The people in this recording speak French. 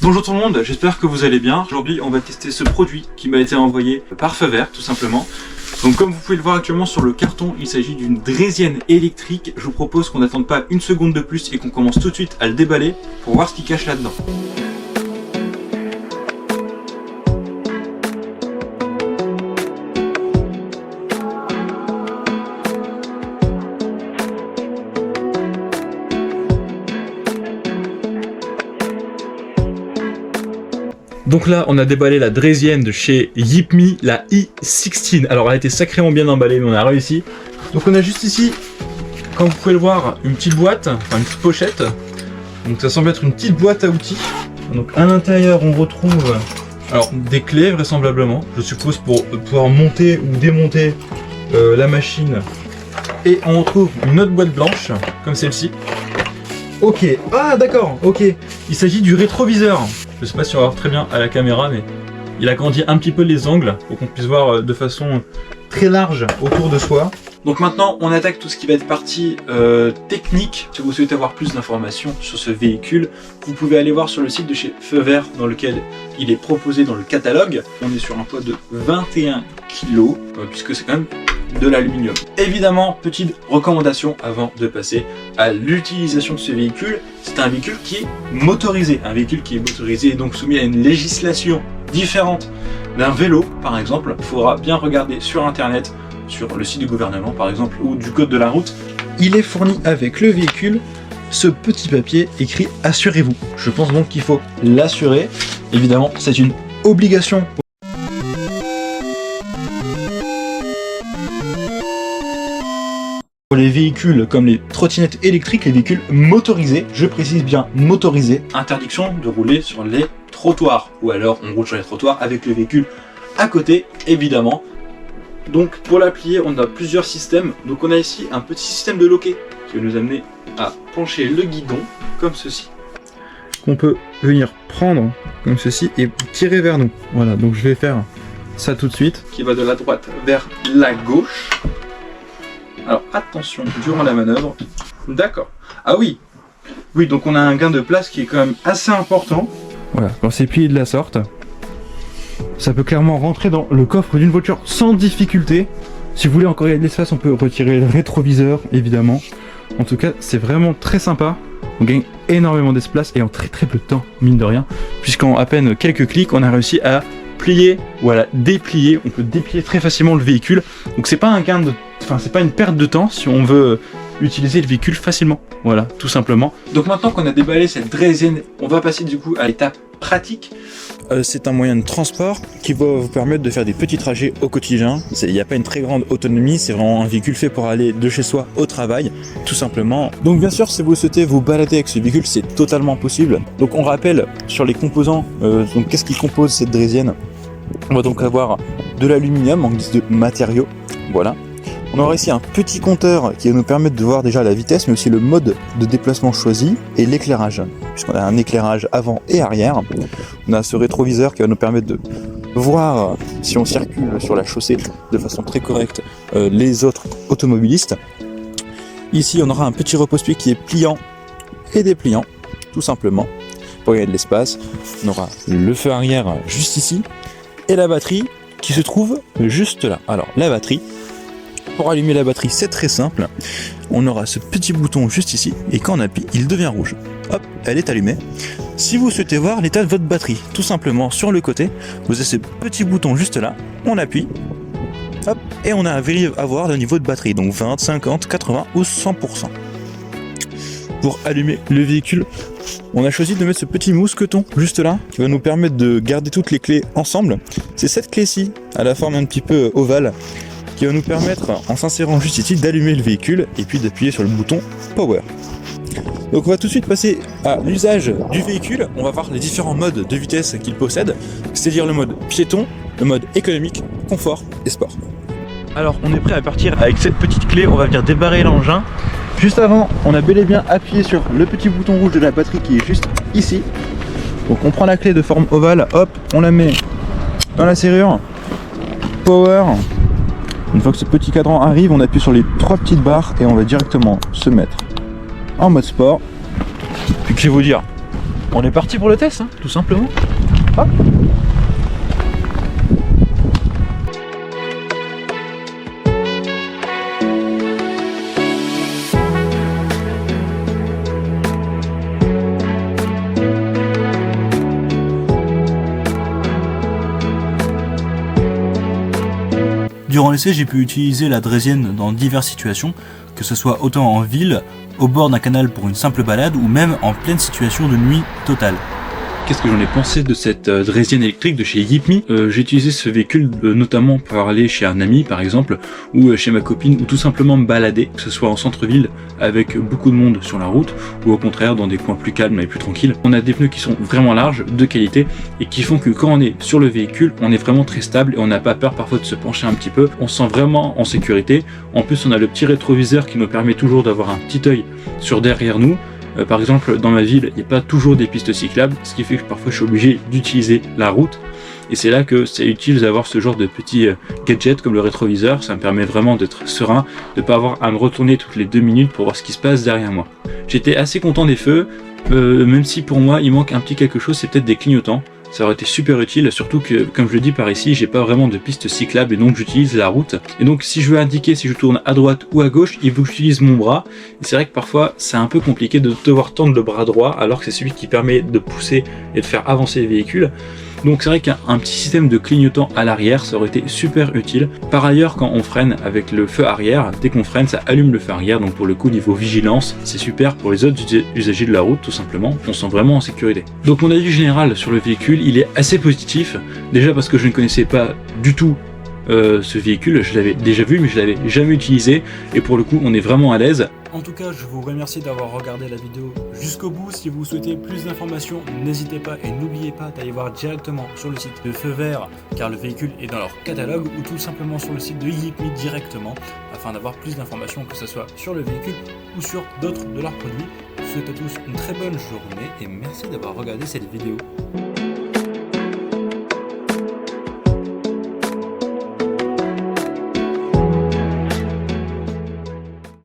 Bonjour tout le monde, j'espère que vous allez bien. Aujourd'hui on va tester ce produit qui m'a été envoyé par Feu Vert tout simplement. Donc comme vous pouvez le voir actuellement sur le carton, il s'agit d'une draisienne électrique. Je vous propose qu'on n'attende pas une seconde de plus et qu'on commence tout de suite à le déballer pour voir ce qu'il cache là-dedans. Donc là, on a déballé la draisienne de chez Yipme, la i16. Alors elle a été sacrément bien emballée, mais on a réussi. Donc on a juste ici, comme vous pouvez le voir, une petite boîte, enfin une petite pochette. Donc ça semble être une petite boîte à outils. Donc à l'intérieur, on retrouve des clés vraisemblablement, je suppose pour pouvoir monter ou démonter la machine. Et on retrouve une autre boîte blanche, comme celle-ci. Ok, ah d'accord, ok. Il s'agit du rétroviseur. Je sais pas si on va voir très bien à la caméra, mais il agrandit un petit peu les angles pour qu'on puisse voir de façon très large autour de soi. Donc maintenant, on attaque tout ce qui va être partie technique. Si vous souhaitez avoir plus d'informations sur ce véhicule, vous pouvez aller voir sur le site de chez Feu Vert dans lequel il est proposé dans le catalogue. On est sur un poids de 21 kg, puisque c'est quand même de l'aluminium. Évidemment, petite recommandation avant de passer à l'utilisation de ce véhicule, c'est un véhicule qui est motorisé. Un véhicule qui est motorisé est donc soumis à une législation différente d'un vélo, par exemple. Il faudra bien regarder sur internet, sur le site du gouvernement par exemple, ou du code de la route. Il est fourni avec le véhicule ce petit papier écrit « Assurez-vous ». Je pense donc qu'il faut l'assurer. Évidemment, c'est une obligation. Pour les véhicules comme les trottinettes électriques, les véhicules motorisés, je précise bien motorisés, interdiction de rouler sur les trottoirs, ou alors on roule sur les trottoirs avec le véhicule à côté, évidemment. Donc pour la plier, on a plusieurs systèmes. Donc on a ici un petit système de loquet qui va nous amener à pencher le guidon, comme ceci, qu'on peut venir prendre comme ceci et tirer vers nous. Voilà, donc je vais faire ça tout de suite, qui va de la droite vers la gauche. Alors attention, durant la manœuvre, d'accord. Ah oui, donc on a un gain de place qui est quand même assez important. Voilà, quand c'est plié de la sorte, ça peut clairement rentrer dans le coffre d'une voiture sans difficulté. Si vous voulez encore y a de l'espace, on peut retirer le rétroviseur, évidemment. En tout cas, c'est vraiment très sympa. On gagne énormément d'espace et en très peu de temps, mine de rien. Puisqu'en à peine quelques clics, on a réussi à plier ou à la déplier. On peut déplier très facilement le véhicule. Donc c'est pas un gain de... Enfin, c'est pas une perte de temps si on veut utiliser le véhicule facilement. Voilà, tout simplement. Donc maintenant qu'on a déballé cette draisienne, on va passer du coup à l'étape pratique. C'est un moyen de transport qui va vous permettre de faire des petits trajets au quotidien. Il n'y a pas une très grande autonomie, c'est vraiment un véhicule fait pour aller de chez soi au travail, tout simplement. Donc bien sûr, si vous souhaitez vous balader avec ce véhicule, c'est totalement possible. Donc on rappelle sur les composants, donc qu'est-ce qui compose cette draisienne. On va donc avoir de l'aluminium en guise de matériau, voilà. On aura ici un petit compteur qui va nous permettre de voir déjà la vitesse, mais aussi le mode de déplacement choisi et l'éclairage, puisqu'on a un éclairage avant et arrière. On a ce rétroviseur qui va nous permettre de voir si on circule sur la chaussée de façon très correcte les autres automobilistes. Ici, on aura un petit repose-pied qui est pliant et dépliant, tout simplement, pour gagner de l'espace. On aura le feu arrière juste ici et la batterie qui se trouve juste là. Alors, la batterie. Pour allumer la batterie, c'est très simple. On aura ce petit bouton juste ici et quand on appuie, il devient rouge. Hop, elle est allumée. Si vous souhaitez voir l'état de votre batterie, tout simplement sur le côté, vous avez ce petit bouton juste là, on appuie, hop, et on a à voir le niveau de batterie, donc 20, 50, 80 ou 100%. Pour allumer le véhicule, on a choisi de mettre ce petit mousqueton juste là, qui va nous permettre de garder toutes les clés ensemble. C'est cette clé-ci, à la forme un petit peu ovale, qui va nous permettre, en s'insérant juste ici, d'allumer le véhicule et puis d'appuyer sur le bouton Power. Donc on va tout de suite passer à l'usage du véhicule. On va voir les différents modes de vitesse qu'il possède, c'est-à-dire le mode piéton, le mode économique, confort et sport. Alors on est prêt à partir avec cette petite clé, on va venir débarrer l'engin. Juste avant, on a bel et bien appuyé sur le petit bouton rouge de la batterie qui est juste ici. Donc on prend la clé de forme ovale, hop, on la met dans la serrure, Power. Une fois que ce petit cadran arrive, on appuie sur les 3 petites barres et on va directement se mettre en mode sport. Puis que je vais vous dire, On est parti pour le test, hein, tout simplement. Hop. Durant l'essai, j'ai pu utiliser la draisienne dans diverses situations, que ce soit autant en ville, au bord d'un canal pour une simple balade, ou même en pleine situation de nuit totale. Qu'est-ce que j'en ai pensé de cette draisienne électrique de chez Yipme? J'ai utilisé ce véhicule notamment pour aller chez un ami par exemple, ou chez ma copine, ou tout simplement me balader, que ce soit en centre-ville avec beaucoup de monde sur la route, ou au contraire dans des coins plus calmes et plus tranquilles. On a des pneus qui sont vraiment larges, de qualité, et qui font que quand on est sur le véhicule, on est vraiment très stable et on n'a pas peur parfois de se pencher un petit peu. On se sent vraiment en sécurité. En plus, on a le petit rétroviseur qui nous permet toujours d'avoir un petit œil sur derrière nous. Par exemple, dans ma ville, il n'y a pas toujours des pistes cyclables, ce qui fait que parfois je suis obligé d'utiliser la route. Et c'est là que c'est utile d'avoir ce genre de petits gadgets comme le rétroviseur. Ça me permet vraiment d'être serein, de ne pas avoir à me retourner toutes les 2 minutes pour voir ce qui se passe derrière moi. J'étais assez content des feux, même si pour moi il manque un petit quelque chose, c'est peut-être des clignotants. Ça aurait été super utile, surtout que, comme je le dis par ici, j'ai pas vraiment de piste cyclable et donc j'utilise la route. Et donc si je veux indiquer si je tourne à droite ou à gauche, il faut que j'utilise mon bras. Et c'est vrai que parfois c'est un peu compliqué de devoir tendre le bras droit alors que c'est celui qui permet de pousser et de faire avancer les véhicules. Donc c'est vrai qu'un petit système de clignotant à l'arrière, ça aurait été super utile. Par ailleurs, quand on freine avec le feu arrière, dès qu'on freine, ça allume le feu arrière. Donc pour le coup, niveau vigilance, c'est super pour les autres usagers de la route, tout simplement. On se sent vraiment en sécurité. Donc mon avis général sur le véhicule, il est assez positif. Déjà parce que je ne connaissais pas du tout ce véhicule. Je l'avais déjà vu, mais je l'avais jamais utilisé. Et pour le coup, on est vraiment à l'aise. En tout cas, je vous remercie d'avoir regardé la vidéo jusqu'au bout. Si vous souhaitez plus d'informations, n'hésitez pas et n'oubliez pas d'aller voir directement sur le site de Feu Vert, car le véhicule est dans leur catalogue, ou tout simplement sur le site de Yipme directement, afin d'avoir plus d'informations, que ce soit sur le véhicule ou sur d'autres de leurs produits. Je vous souhaite à tous une très bonne journée et merci d'avoir regardé cette vidéo.